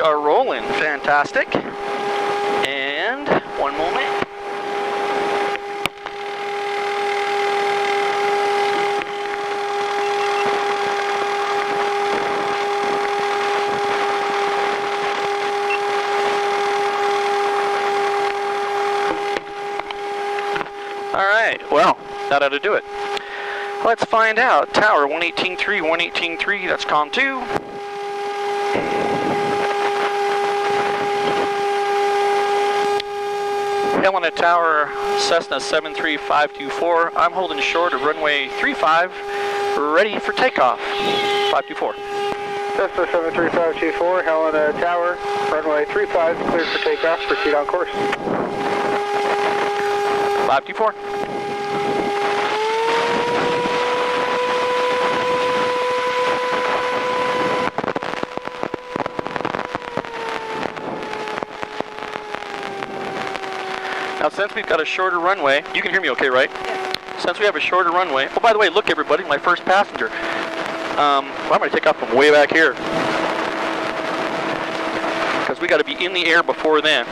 are rolling. Fantastic. And one moment. All right, well, that ought to do it. Let's find out. Tower 118.3, 118.3, that's COM 2. Helena Tower, Cessna 73524. I'm holding short of runway 35, ready for takeoff. 524. Cessna 73524, Helena Tower, runway 35, cleared for takeoff. Proceed on course. 524. Now, since we've got a shorter runway, you can hear me okay, right? Yeah. Since we have a shorter runway, oh, by the way, look everybody, my first passenger. Well, I'm going to take off from way back here, because we got to be in the air before then.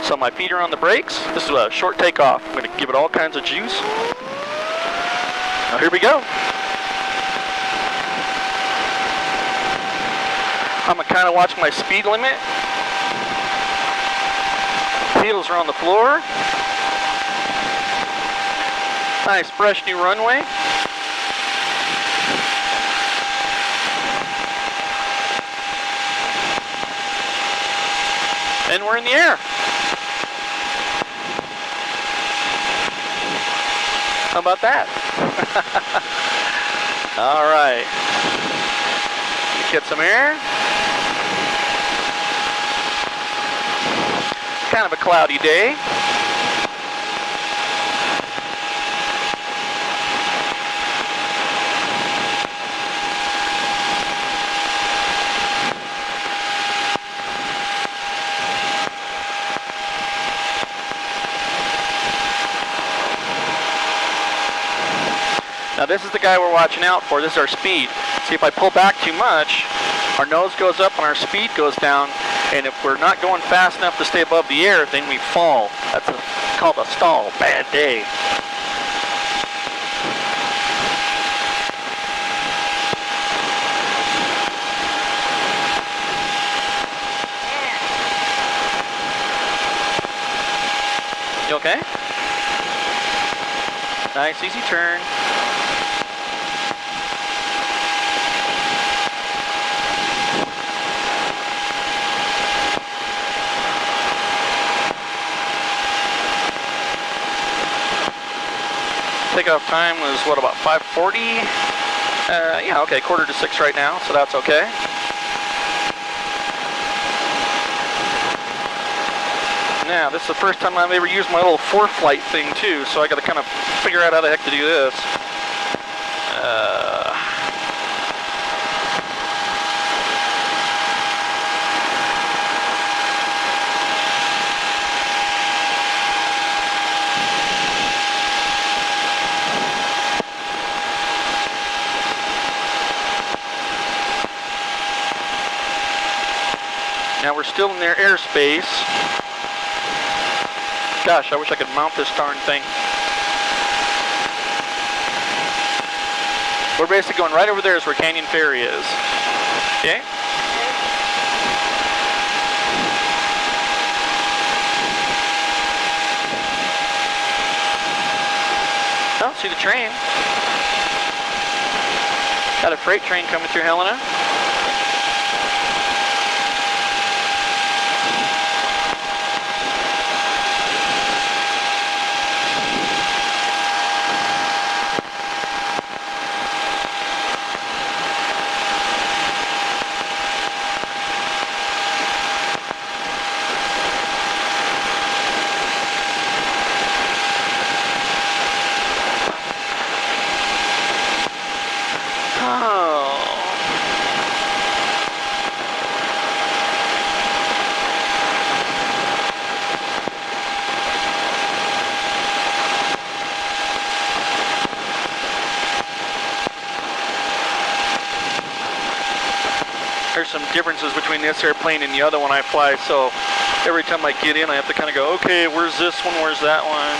So my feet are on the brakes. This is a short takeoff. I'm going to give it all kinds of juice. Now here we go. I'm going to kind of watch my speed limit. Wheels are on the floor. Nice fresh new runway. And we're in the air. How about that? All right. Get some air. Kind of a cloudy day. Now this is the guy we're watching out for. This is our speed. See, if I pull back too much, our nose goes up and our speed goes down. And if we're not going fast enough to stay above the air, then we fall. That's called a stall. Bad day. You okay? Nice, easy turn. Takeoff time was, what, about 5:40? Yeah, okay, 5:45 right now, so that's okay. Now, this is the first time I've ever used my little ForeFlight thing, too, so I got to kind of figure out how the heck to do this. Now we're still in their airspace. Gosh, I wish I could mount this darn thing. We're basically going right over there is where Canyon Ferry is. Okay? Oh, see the train. Got a freight train coming through Helena. there's some differences between this airplane and the other one I fly, so every time I get in I have to kind of go, okay, where's this one, where's that one?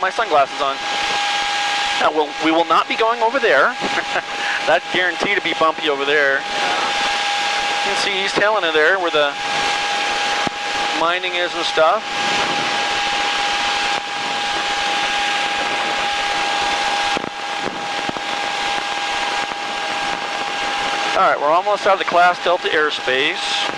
My sunglasses on. Now we will not be going over there. That's guaranteed to be bumpy over there. You can see he's tailing it there where the mining is and stuff. Alright, we're almost out of the Class Delta airspace.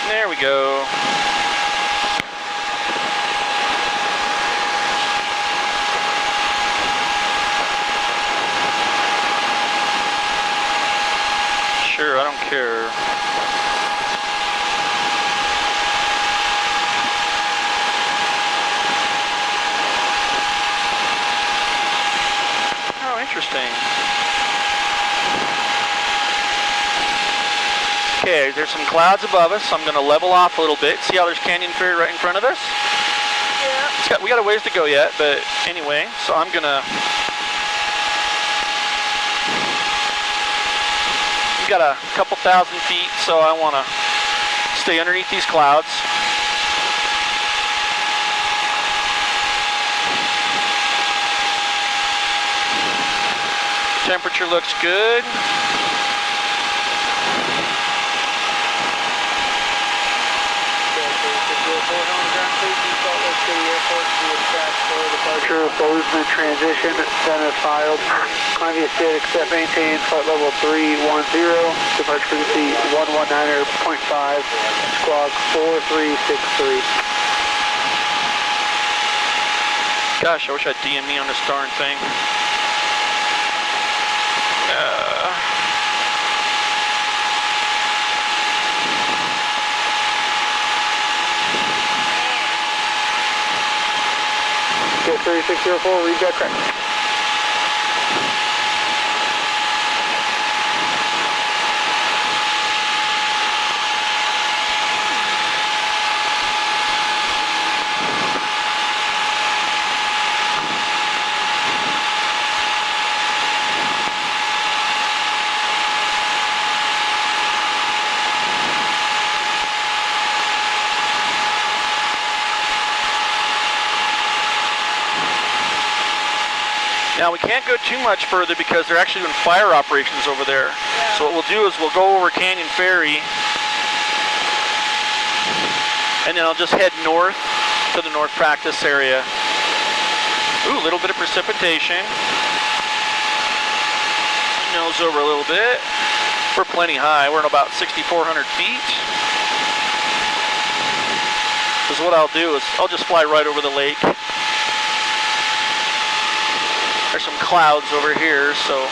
There we go. Sure, I don't care. Oh, interesting. Okay, there's some clouds above us, so I'm going to level off a little bit. See how there's Canyon Ferry right in front of us? Yeah. We got a ways to go yet, but anyway, so I'm going to... We got a couple thousand feet, so I want to stay underneath these clouds. Temperature looks good. Departure, Bozeman transition, center filed. Columbia State accept maintain flight level 310, departure frequency 119.5, squawk 4363. Gosh, I wish I'd DME on this darn thing. Okay, 3604, read that correct. Now we can't go too much further because they're actually doing fire operations over there. Yeah. So what we'll do is we'll go over Canyon Ferry and then I'll just head north to the north practice area. Ooh, a little bit of precipitation. Nose over a little bit. We're plenty high. We're at about 6,400 feet. Because what I'll do is I'll just fly right over the lake. There's some clouds over here, so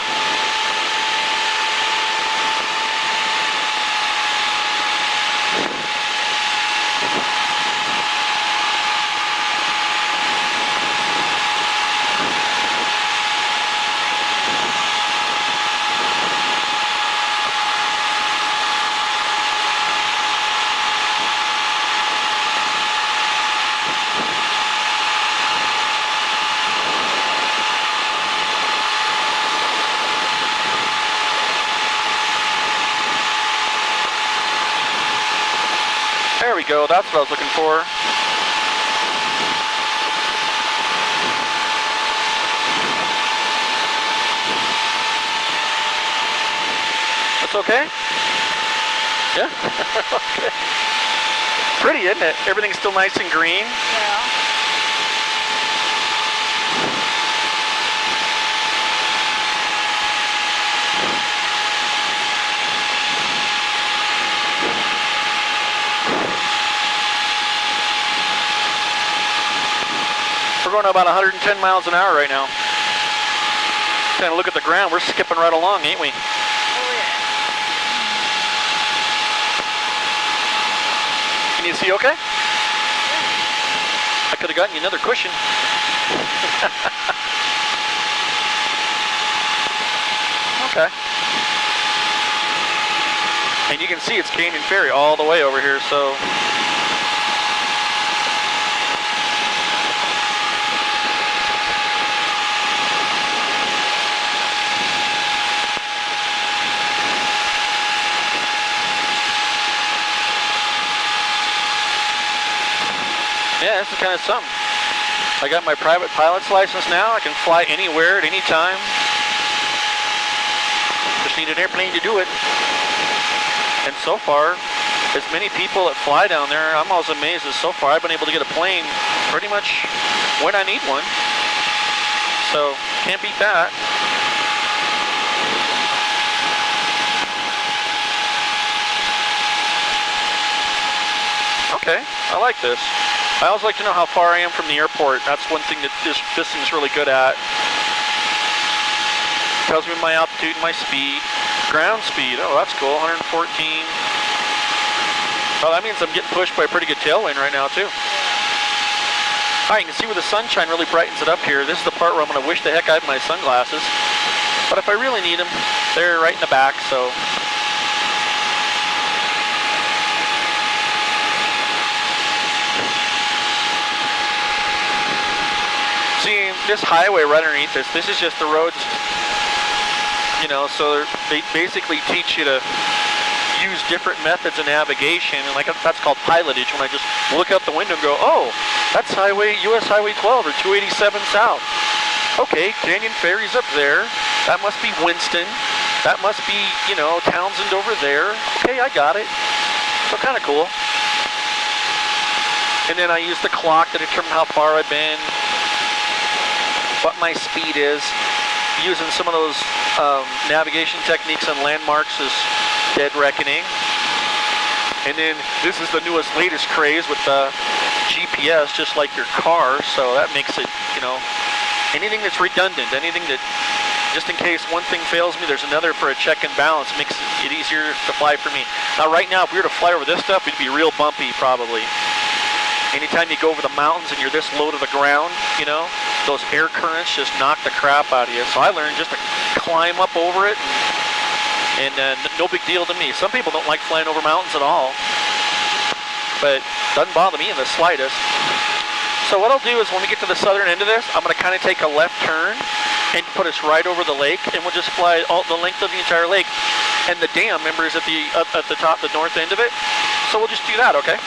there we go, that's what I was looking for. okay? Yeah? Okay. Pretty, isn't it? Everything's still nice and green. Yeah. We're going about 110 miles an hour right now. Kind of look at the ground. We're skipping right along, ain't we? Oh, yeah. Can you see okay? I could have gotten you another cushion. Okay. And you can see it's Canyon Ferry all the way over here, so. Yeah, this is kind of something. I got my private pilot's license now. I can fly anywhere at any time. Just need an airplane to do it. And so far, as many people that fly down there, I'm always amazed that so far I've been able to get a plane pretty much when I need one. So, can't beat that. Okay, I like this. I always like to know how far I am from the airport. That's one thing that this thing's really good at. Tells me my altitude and my speed. Ground speed, oh that's cool, 114. Well, that means I'm getting pushed by a pretty good tailwind right now too. Alright, you can see where the sunshine really brightens it up here. This is the part where I'm going to wish the heck I had my sunglasses. But if I really need them, they're right in the back, so. See, this highway right underneath this is just the roads, you know, so they basically teach you to use different methods of navigation, and like that's called pilotage, when I just look out the window and go, oh, that's US Highway 12 or 287 South. Okay, Canyon Ferry's up there. That must be Winston. That must be, you know, Townsend over there. Okay, I got it. So kind of cool. And then I use the clock to determine how far I've been, what my speed is. Using some of those navigation techniques on landmarks is dead reckoning. And then this is the newest, latest craze with the GPS, just like your car. So that makes it, you know, anything that's redundant, anything that, just in case one thing fails me, there's another for a check and balance, makes it easier to fly for me. Now right now, if we were to fly over this stuff, it'd be real bumpy probably. Anytime you go over the mountains and you're this low to the ground, you know, those air currents just knock the crap out of you. So I learned just to climb up over it, and no big deal to me. Some people don't like flying over mountains at all, but it doesn't bother me in the slightest. So what I'll do is when we get to the southern end of this, I'm going to kind of take a left turn and put us right over the lake, and we'll just fly all the length of the entire lake. And the dam, remember, is at the top, the north end of it. So we'll just do that, okay?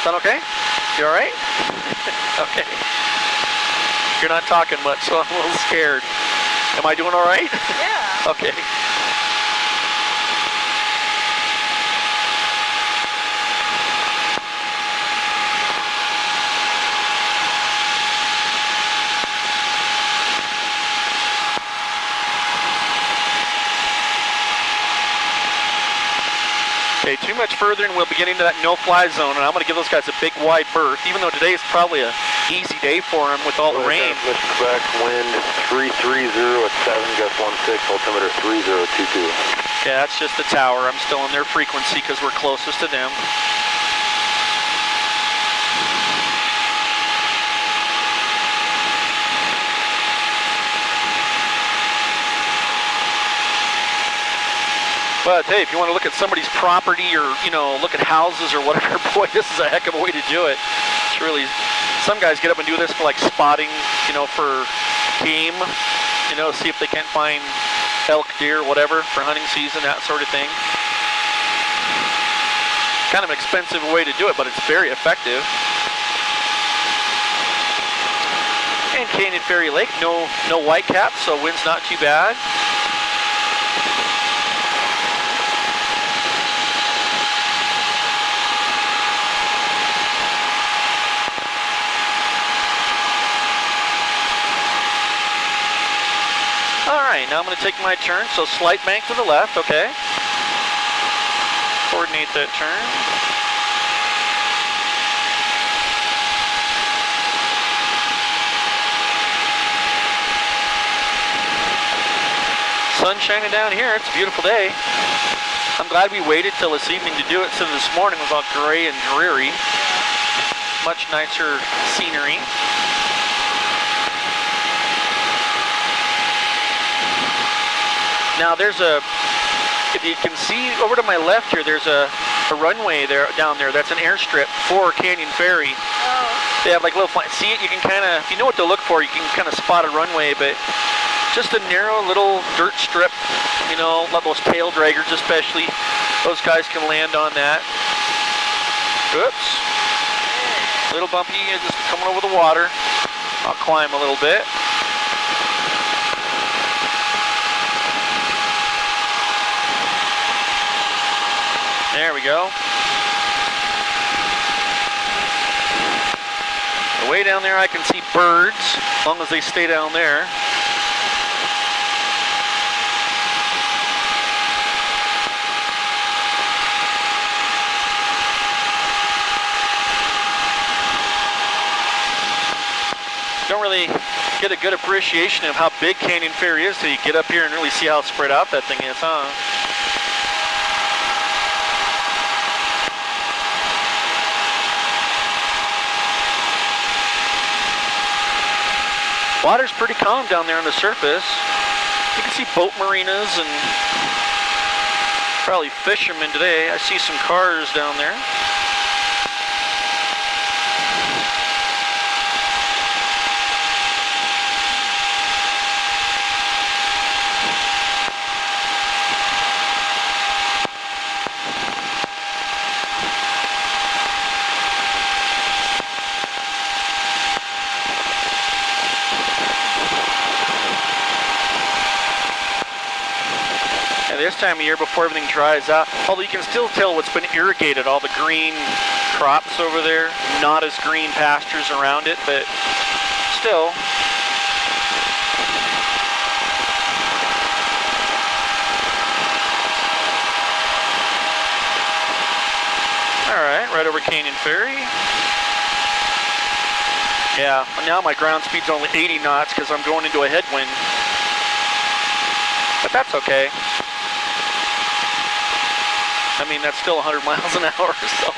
Sound okay? You all right? Okay. You're not talking much, so I'm a little scared. Am I doing all right? Yeah. Okay. Okay, too much further and we'll be getting to that no-fly zone, and I'm going to give those guys a big wide berth, even though today is probably a easy day for them with all the rain. Mr. Quebec, wind 330 at 7, gust 16, altimeter 3022. Yeah, that's just the tower. I'm still in their frequency because we're closest to them. But hey, if you want to look at somebody's property or, you know, look at houses or whatever, boy, this is a heck of a way to do it. It's really, some guys get up and do this for like spotting, you know, for game, you know, see if they can't find elk, deer, whatever, for hunting season, that sort of thing. Kind of an expensive way to do it, but it's very effective. And Canyon Ferry Lake, no whitecaps, so wind's not too bad. All right, now I'm going to take my turn. So slight bank to the left, okay. Coordinate that turn. Sun shining down here. It's a beautiful day. I'm glad we waited till this evening to do it, so this morning was all gray and dreary. Much nicer scenery. Now there's a, if you can see over to my left here, there's a runway there down there. That's an airstrip for Canyon Ferry. Oh. They have like little flights. See it? You can kind of, if you know what to look for, you can kind of spot a runway, but just a narrow little dirt strip, you know, let those tail draggers especially, those guys can land on that. Oops. Little bumpy, just coming over the water. I'll climb a little bit. There we go. Way down there I can see birds, as long as they stay down there. Don't really get a good appreciation of how big Canyon Ferry is till you get up here and really see how spread out that thing is, huh? Water's pretty calm down there on the surface. You can see boat marinas and probably fishermen today. I see some cars down there. This time of year before everything dries out, although you can still tell what's been irrigated, all the green crops over there, not as green pastures around it, but still. All right, right over Canyon Ferry. Yeah, now my ground speed's only 80 knots because I'm going into a headwind, but that's okay. I mean, that's still 100 miles an hour, so,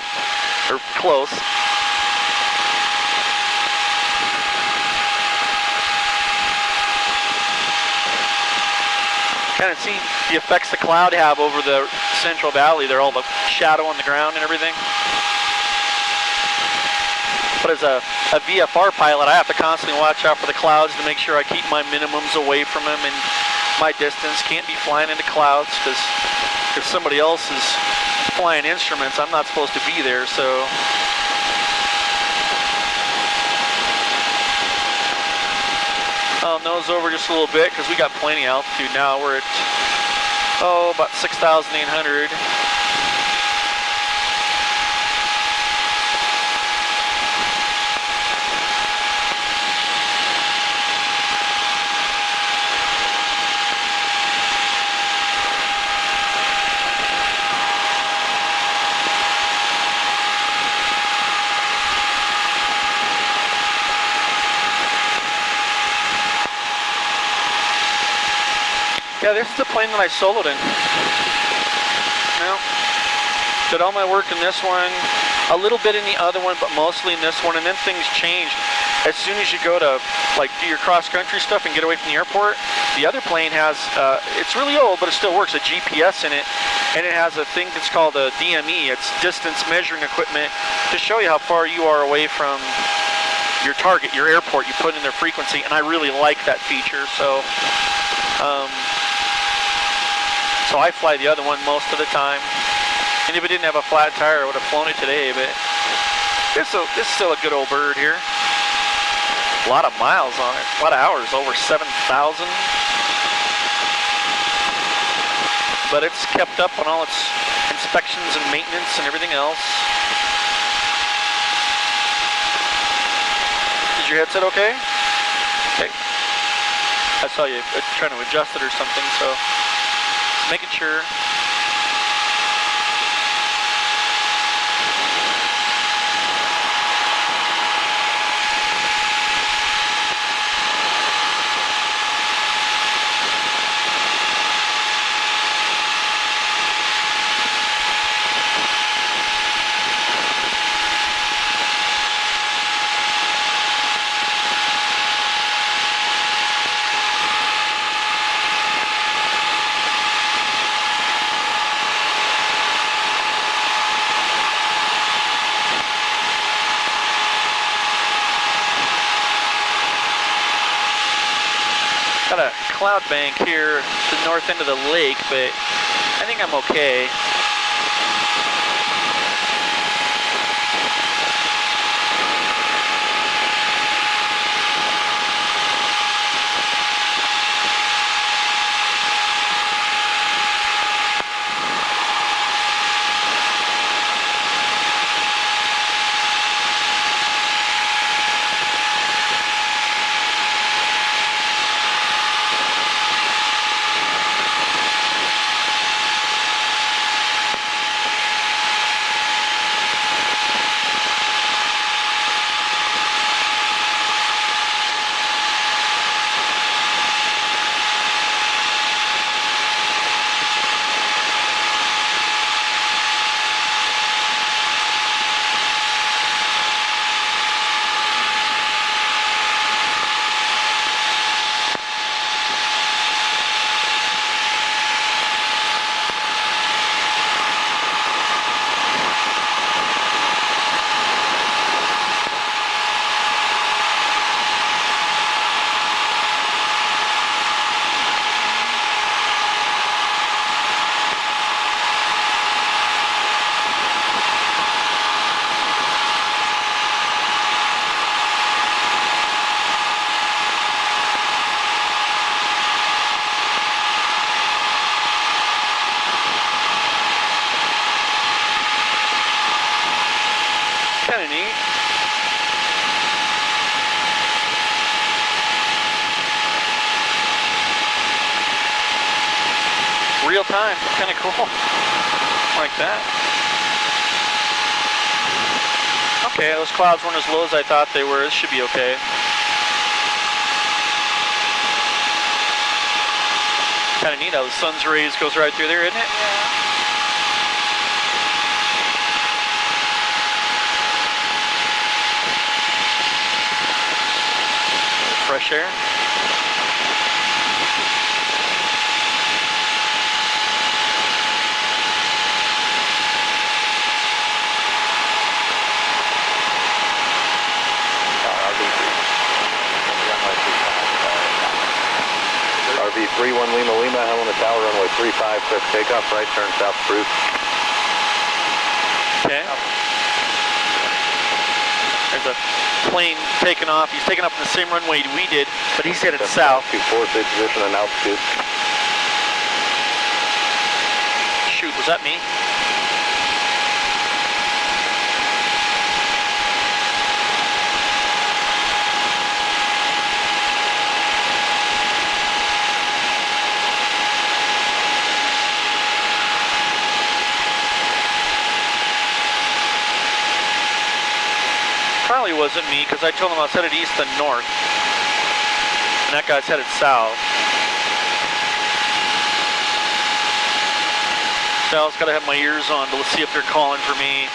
or close. Kind of see the effects the cloud have over the Central Valley. They're all the shadow on the ground and everything. But as a VFR pilot, I have to constantly watch out for the clouds to make sure I keep my minimums away from them, and my distance can't be flying into clouds, because if somebody else is flying instruments, I'm not supposed to be there, so. I'll nose over just a little bit because we got plenty of altitude now. We're at, about 6,800. Yeah, this is the plane that I soloed in. Now, did all my work in this one, a little bit in the other one, but mostly in this one, and then things changed. As soon as you go to, like, do your cross-country stuff and get away from the airport, the other plane has, it's really old, but it still works, a GPS in it, and it has a thing that's called a DME. It's distance measuring equipment to show you how far you are away from your target, your airport. You put in their frequency, and I really like that feature, so I fly the other one most of the time. And if it didn't have a flat tire, I would have flown it today, but this is still a good old bird here. A lot of miles on it, a lot of hours, over 7,000. But it's kept up on all its inspections and maintenance and everything else. Is your headset okay? Okay. I saw you trying to adjust it or something, so just making sure. Got a cloud bank here to the north end of the lake, but I think I'm okay. Kind of neat. Real time, kind of cool. Like that. Okay, those clouds weren't as low as I thought they were. This should be okay. Kind of neat how the sun's rays goes right through there, isn't it? Yeah. Fresh air. RV31 Lima Lima, Helena Tower, runway 35, clear for takeoff, right turn south approved. Okay. There's a plane taking off. He's taking up in the same runway we did, but he's headed south. To forward state position and altitude. Shoot, was that me? Probably wasn't me, because I told him I was headed east and north. And that guy's headed south. Sal's got to have my ears on to see if they're calling for me.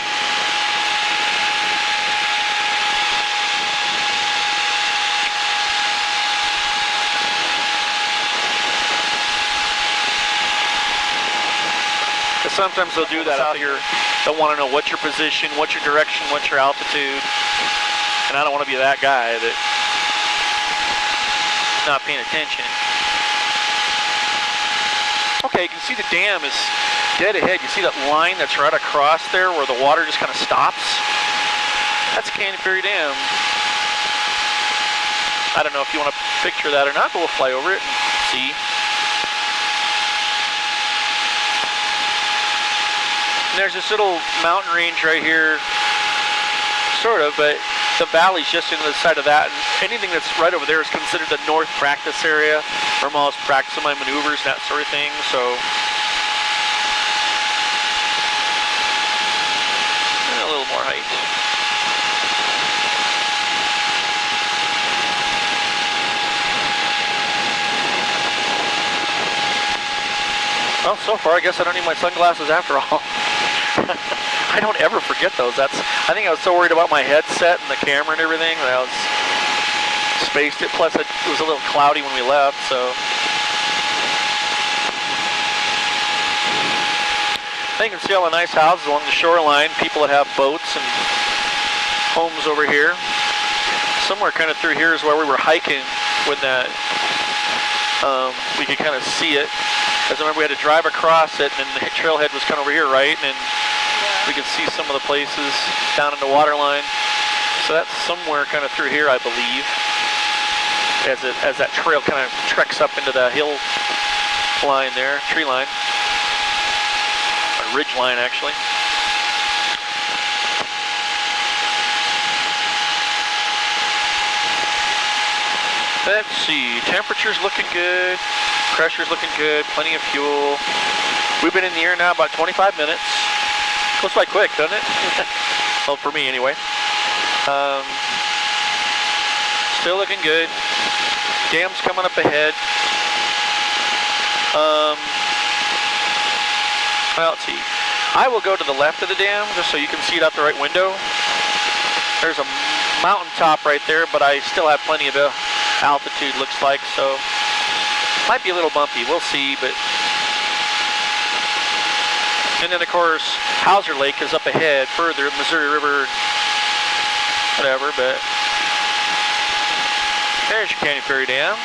Because sometimes they'll do that out here. They'll want to know what's your position, what's your direction, what's your altitude. And I don't want to be that guy that's not paying attention. Okay, you can see the dam is dead ahead. You see that line that's right across there where the water just kind of stops? That's Canyon Ferry Dam. I don't know if you want to picture that or not, but we'll fly over it and see. And there's this little mountain range right here, sort of, but the valley's just into the side of that, and anything that's right over there is considered the north practice area, where I'm always practicing my maneuvers and that sort of thing. So a little more height. Well, so far I guess I don't need my sunglasses after all. I don't ever forget those. I think I was so worried about my headset and the camera and everything that I was spaced it. Plus it was a little cloudy when we left, so. You can see all the nice houses along the shoreline, people that have boats and homes over here. Somewhere kind of through here is where we were hiking when that, we could kind of see it. Because I remember we had to drive across it, and the trailhead was kind of over here, right? And we could see some of the places down in the water line. So that's somewhere kind of through here, I believe, as that trail kind of treks up into the hill line there, tree line, or ridge line actually. Let's see, temperature's looking good, pressure's looking good, plenty of fuel. We've been in the air now about 25 minutes. Goes by quick, doesn't it? Well, for me anyway. Still looking good. Dam's coming up ahead. Well, let's see. I will go to the left of the dam just so you can see it out the right window. There's a mountaintop right there, but I still have plenty of altitude, looks like, so might be a little bumpy. We'll see, but. And then, of course, Hauser Lake is up ahead further, Missouri River, whatever, but there's your Canyon Ferry Dam.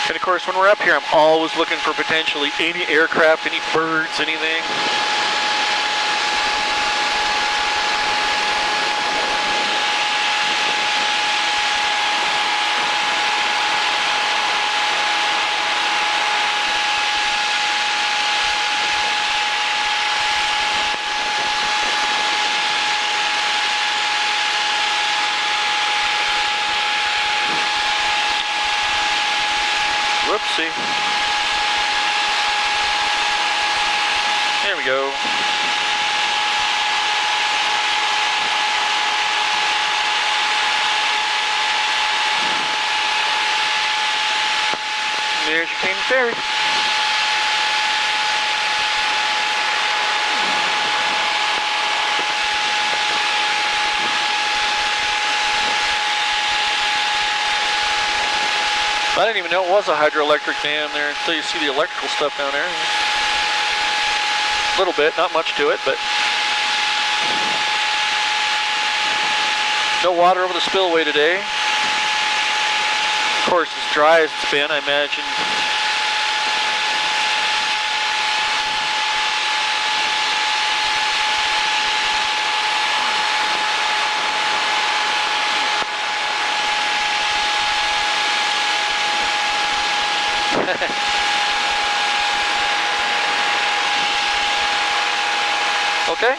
And, of course, when we're up here, I'm always looking for potentially any aircraft, any birds, anything. Whoopsie. There we go. There's your Canyon Ferry. I didn't even know it was a hydroelectric dam there until you see the electrical stuff down there. A little bit, not much to it, but no water over the spillway today. Of course, as dry as it's been, I imagine. Okay.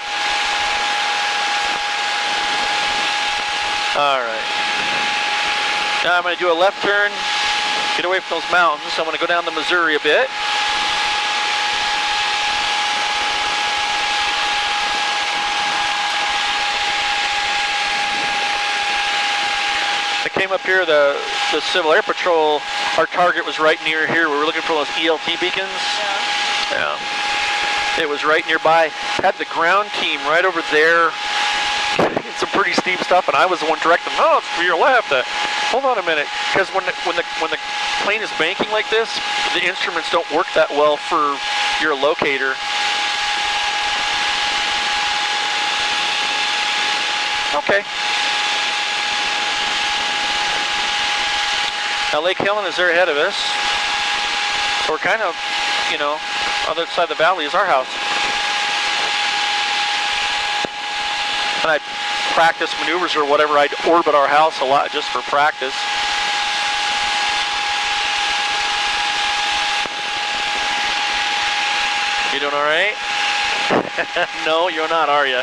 All right. Now I'm going to do a left turn, get away from those mountains. I'm going to go down the Missouri a bit. I came up here, the Civil Air Patrol, our target was right near here. We were looking for those ELT beacons. Yeah. It was right nearby. Had the ground team right over there. It's some pretty steep stuff, and I was the one directing them. No, it's to your left. Hold on a minute, because when the plane is banking like this, the instruments don't work that well for your locator. Okay. Now Lake Helen is there ahead of us. So we're kind of, you know, on the other side of the valley is our house. And I practice maneuvers or whatever. I'd orbit our house a lot just for practice. You doing all right? No, you're not, are you?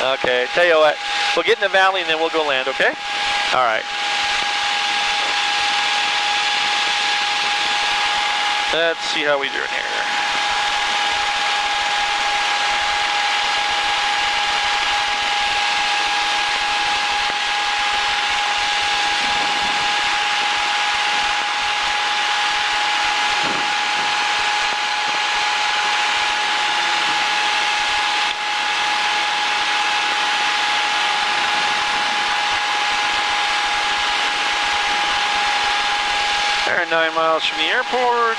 Okay, tell you what, we'll get in the valley and then we'll go land, okay? All right. Let's see how we doing here. We're 9 miles from the airport.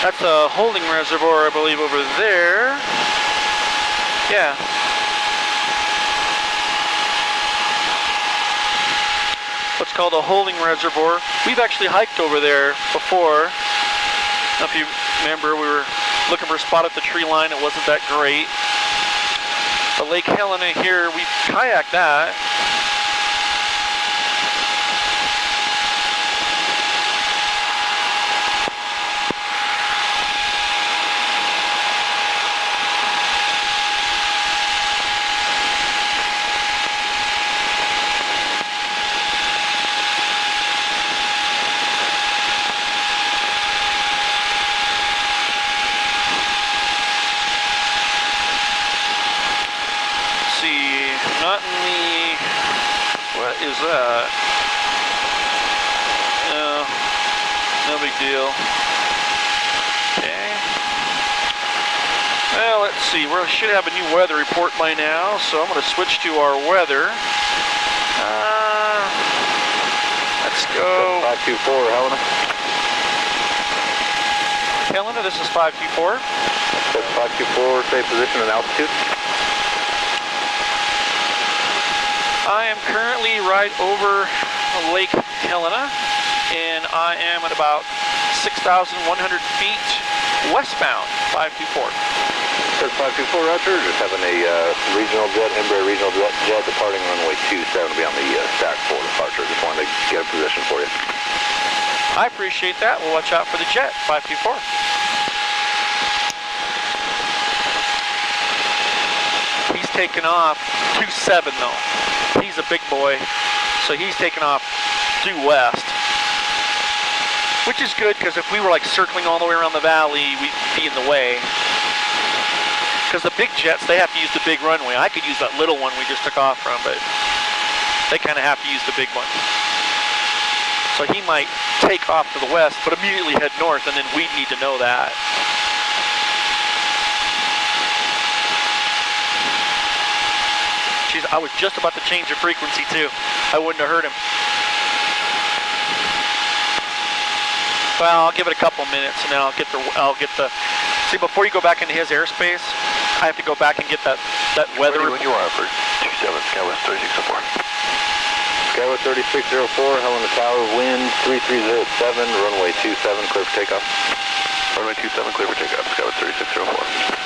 That's a holding reservoir, I believe, over there. Yeah. What's called a holding reservoir. We've actually hiked over there before. I don't know if you remember, we were looking for a spot at the tree line. It wasn't that great. But Lake Helena here, we kayaked that. Not in the, what is that? No big deal. Okay. Well, let's see, we should have a new weather report by now, so I'm going to switch to our weather. Let's go. 524, Helena. Helena, this is 524. That's 524, stay position and altitude. I am currently right over Lake Helena, and I am at about 6,100 feet westbound, 524. Says 524, Roger. Just having a regional jet, Embraer regional jet departing runway 27 will be on the stack 4 departure. Just wanted to get a position for you. I appreciate that. We'll watch out for the jet, 524. He's taken off 27 though. He's a big boy, so he's taking off due west, which is good because if we were like circling all the way around the valley, we'd be in the way. Because the big jets, they have to use the big runway. I could use that little one we just took off from, but they kind of have to use the big one. So he might take off to the west, but immediately head north, and then we'd need to know that. Jeez, I was just about to change the frequency too. I wouldn't have heard him. Well, I'll give it a couple minutes and then I'll get the, see, before you go back into his airspace, I have to go back and get that weather. Ready when you are for 27, Skywest 3604. Skywest 3604, Helena Tower, wind 3307, runway 27, clear for takeoff. Runway 27, clear for takeoff, Skywest 3604.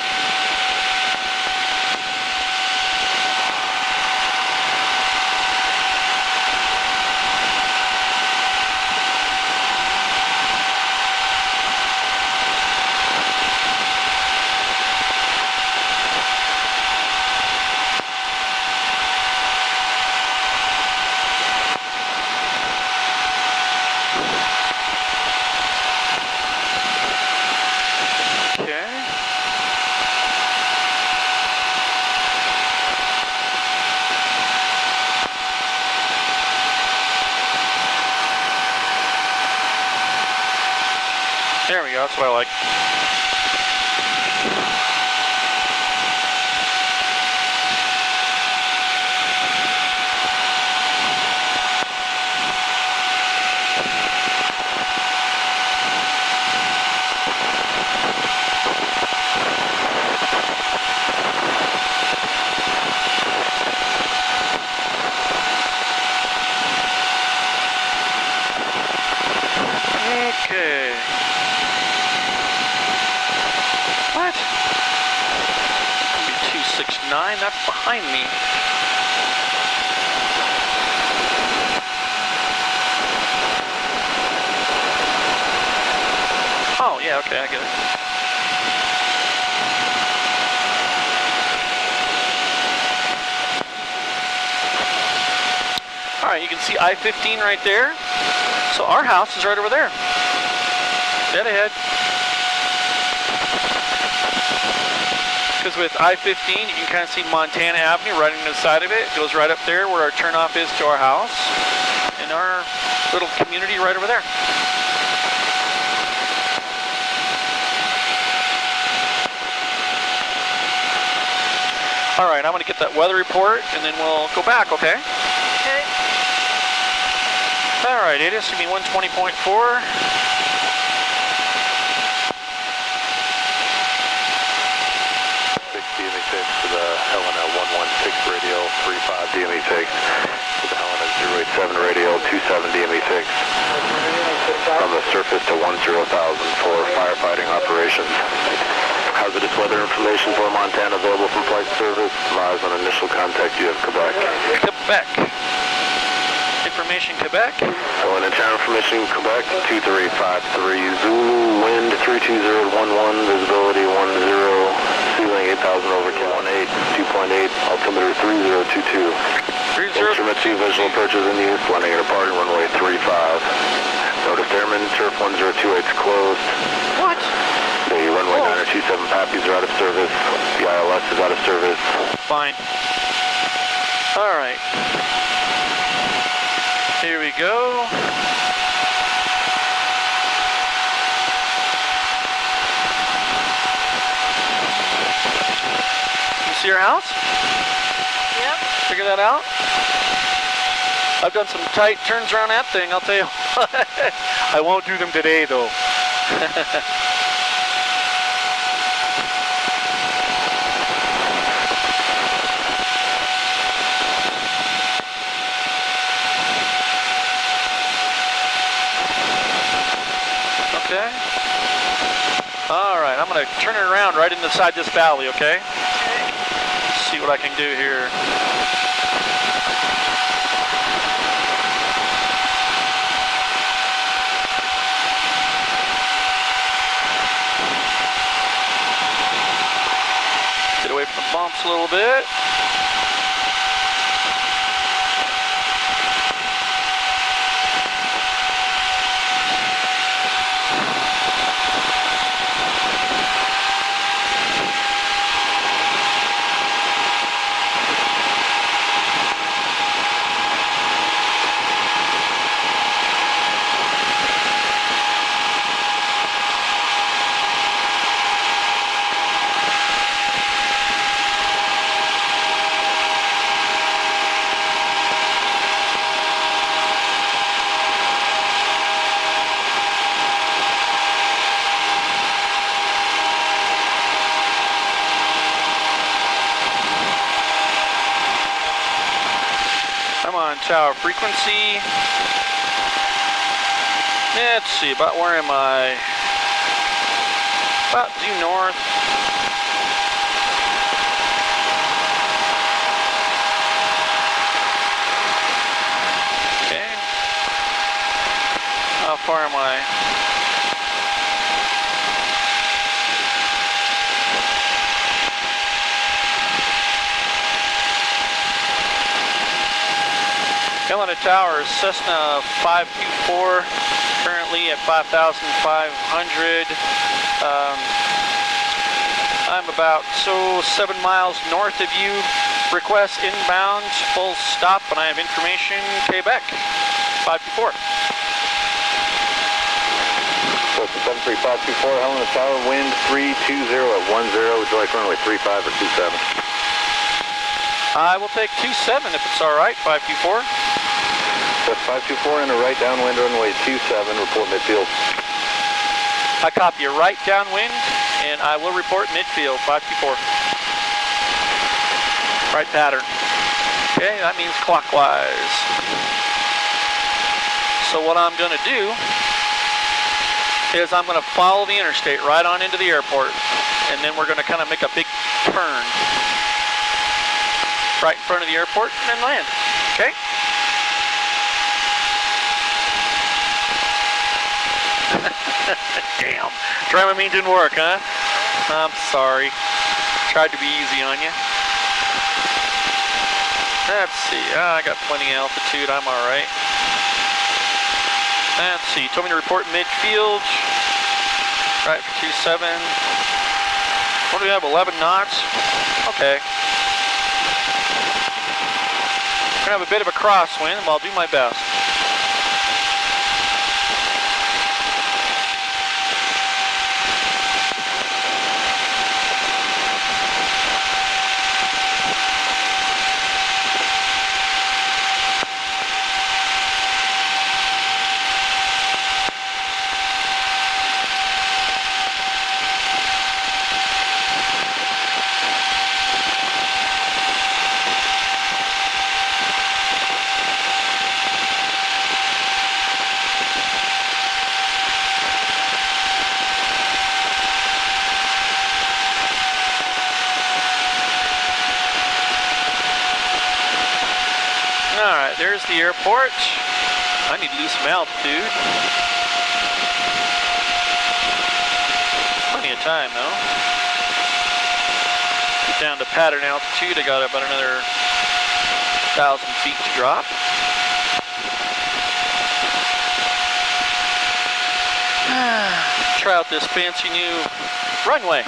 There we go, that's what I like. that's behind me. Oh, yeah, okay, I get it. All right, you can see I-15 right there. So our house is right over there. Dead ahead. Because with I-15, you can kind of see Montana Avenue right on the side of it. It goes right up there where our turnoff is to our house. And our little community right over there. All right, I'm going to get that weather report, and then we'll go back, okay? Okay. All right, it is going to be 120.4. 6 DME6 to the Helena 116 radio, 35 DME6 to the Helena 087 radio, 27 DME6 from the surface to 10,000 for firefighting operations. Hazardous weather information for Montana available from flight service. Live on initial contact, you have Quebec. Quebec. Information Quebec. Helena channel information Quebec 2353 Zulu, wind 320 at 11, visibility 10, ceiling 8,000 over 218, 2.8, altimeter 3022. 3022. Instrument 2 visual approaches in use, landing and departing runway 35. Notice airman, turf 1028 is closed. What? The runway 927 Pappies are out of service. The ILS is out of service. Fine. All right. Here we go. You see your house? Yep. Figure that out? I've done some tight turns around that thing, I'll tell you what. I won't do them today, though. Okay. All right, I'm going to turn it around right inside this valley, okay? Let's see what I can do here. Get away from the bumps a little bit. Tower frequency. Let's see, about where am I? About due north. Okay. How far am I? Helena Tower, Cessna 524, currently at 5,500. I'm about 7 miles north of you. Request inbound, full stop, and I have information, Quebec, 524. Cessna 73524, Helena Tower, wind 320 at 10. Would you like runway 35 or 27? I will take 27 if it's all right, 524. That's 524 and a right downwind runway 27, report midfield. I copy a right downwind, and I will report midfield, 524. Right pattern. Okay, that means clockwise. So what I'm going to do is I'm going to follow the interstate right on into the airport, and then we're going to kind of make a big turn. right in front of the airport, and then land. Okay? Damn. Dramamine didn't work, huh? I'm sorry. Tried to be easy on you. Let's see. I got plenty of altitude. I'm all right. Let's see. You told me to report midfield. Right for 27. What do we have? 11 knots? Okay. We're gonna have a bit of a crosswind, but I'll do my best. Alright, there's the airport. I need to lose some altitude. Plenty of time though. Get down to pattern altitude. I got about another 1,000 feet to drop. Try out this fancy new runway.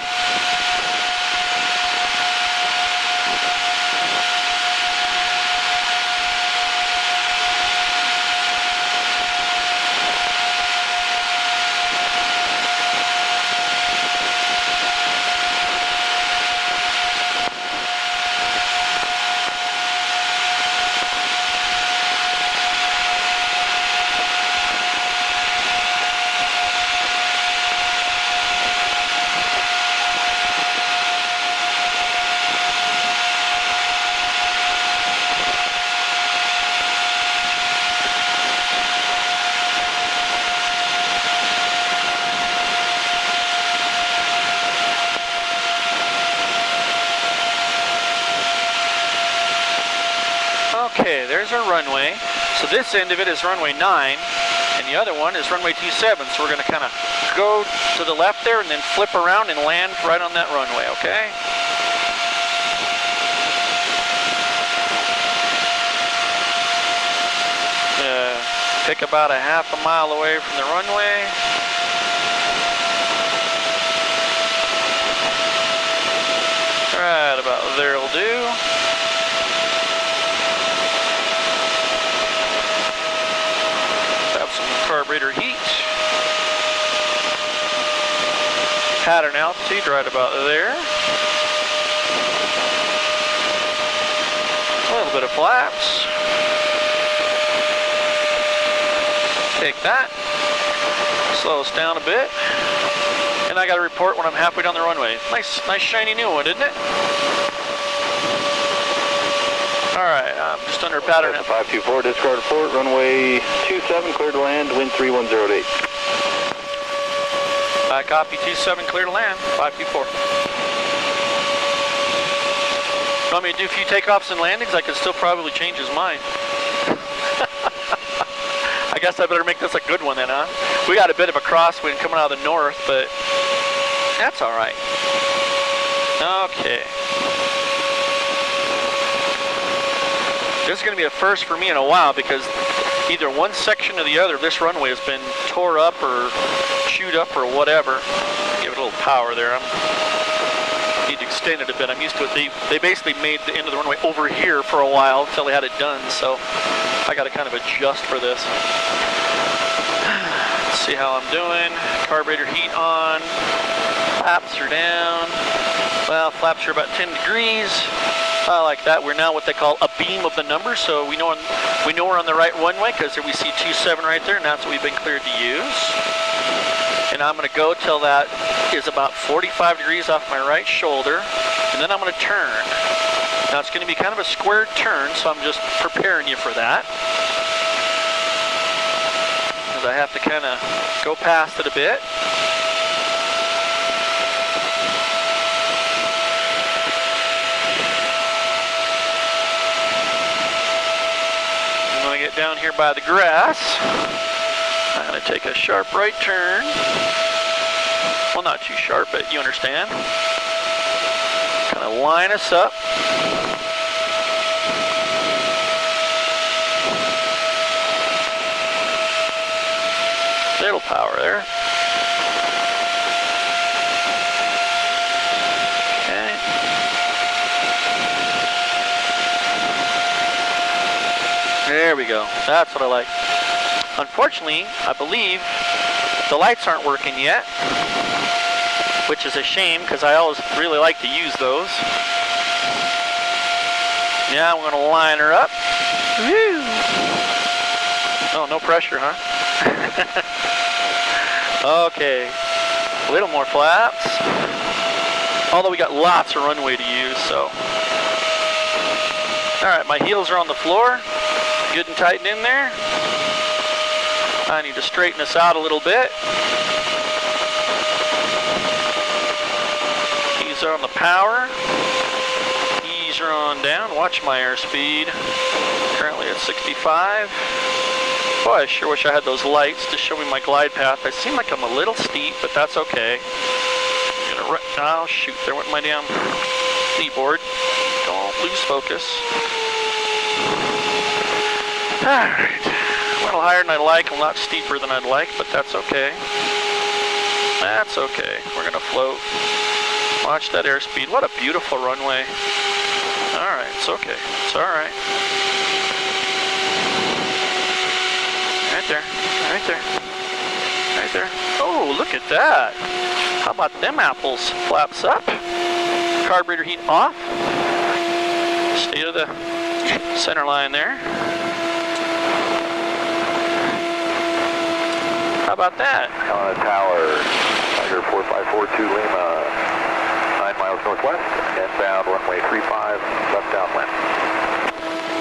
Okay, there's our runway. So this end of it is runway 9, and the other one is runway 27. So we're going to kind of go to the left there and then flip around and land right on that runway, okay? Pick about a half a mile away from the runway. Right about there will do. Carburetor heat. Pattern altitude right about there. A little bit of flaps. Take that. Slow us down a bit. And I got to report when I'm halfway down the runway. Nice shiny new one, isn't it? Alright, I'm just under pattern. 524, discard report, runway 27, clear to land, wind 3108. I copy 27, clear to land, 524. Want me to do a few takeoffs and landings? I could still probably change his mind. I guess I better make this a good one then, huh? We got a bit of a crosswind coming out of the north, but that's alright. Okay. This is going to be a first for me in a while because either one section or the other of this runway has been tore up or chewed up or whatever. Give it a little power there. I need to extend it a bit. I'm used to it. They basically made the end of the runway over here for a while until they had it done, so I got to kind of adjust for this. Let's see how I'm doing. Carburetor heat on. Flaps are down. Well, flaps are about 10 degrees. I like that. We're now what they call a beam of the numbers, so we know we're on the right runway because we see 27 right there, and that's what we've been cleared to use. And I'm going to go till that is about 45 degrees off my right shoulder, and then I'm going to turn. Now it's going to be kind of a squared turn, so I'm just preparing you for that. Because I have to kind of go past it a bit. get down here by the grass. I'm going to take a sharp right turn. Well, not too sharp, but you understand. Kind of line us up. Little power there. Okay. There we go. That's what I like. Unfortunately, I believe the lights aren't working yet, which is a shame because I always really like to use those. Yeah, I'm going to line her up. Woo! Oh, no pressure, huh? Okay, a little more flaps. Although we got lots of runway to use, so. All right, my heels are on the floor. Good and tightened in there. I need to straighten this out a little bit. Keys are on the power. Keys are on down. Watch my airspeed. Currently at 65. Boy, I sure wish I had those lights to show me my glide path. I seem like I'm a little steep, but that's okay. Oh, shoot, there went my damn keyboard. Don't lose focus. Alright. A little higher than I'd like, a lot steeper than I'd like, but that's okay. That's okay. We're going to float. Watch that airspeed. What a beautiful runway. Alright, it's okay. It's alright. Right there, right there, right there. Oh, look at that. How about them apples? Flaps up. Carburetor heat off. Stay to the center line there. How about that? Tower, Tiger 4542 Lima, 9 miles northwest, inbound runway 35, left downwind.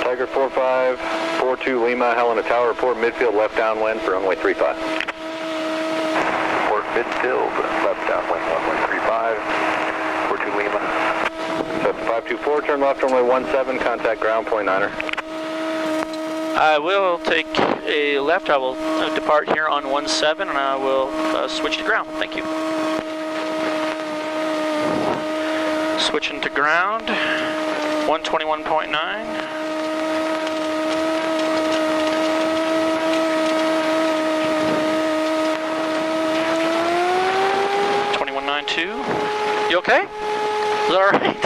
Tiger 4542 Lima, Helena Tower, report midfield left downwind for runway 35. Report midfield, left downwind, runway 35, 42 Lima. 7524, turn left runway 17, contact ground, point 9er. I will take a left. I will depart here on 17 and I will switch to ground. Thank you. Switching to ground, 121.9. 2192. You okay? Is that all right?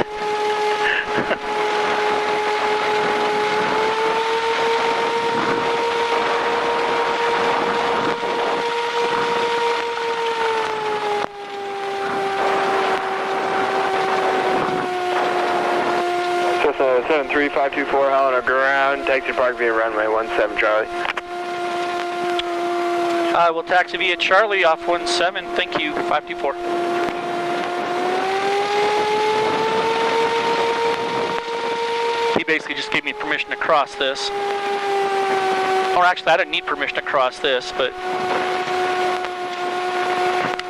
Cessna 73524, Helena ground, taxi to park via runway 17 Charlie. I will taxi via Charlie off 17. Thank you, 524. He basically just gave me permission to cross this. Or actually, I didn't need permission to cross this, but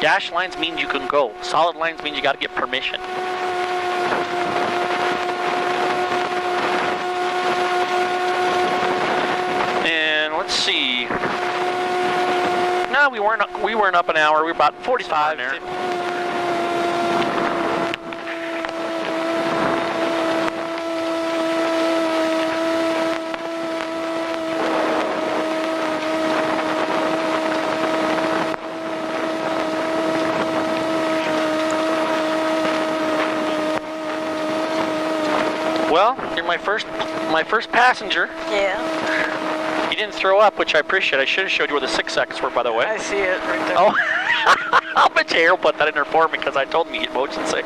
dash lines means you can go. Solid lines means you got to get permission. And let's see. No, we weren't up an hour. We were about 45 there. Well, you're my first passenger. Yeah. You didn't throw up, which I appreciate. I should have showed you where the 6 seconds were, by the way. I see it right there. Oh, I'll bet you Harold put that in there for me because I told him you get motion sick.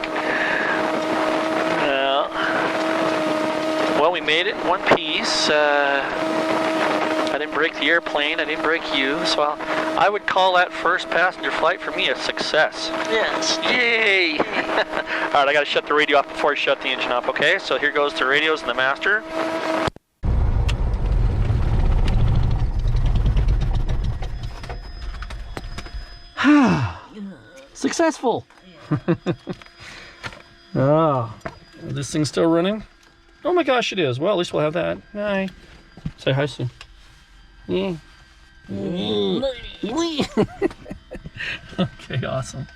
Well, we made it in one piece. I didn't break the airplane. I didn't break you. So I would call that first passenger flight for me a success. Yes. Yay! All right, I got to shut the radio off before I shut the engine off, okay? So here goes the radios and the master. Successful. Oh, this thing's still running? Oh my gosh, it is. Well, at least we'll have that. Hi. Say hi, Sue. Okay, awesome.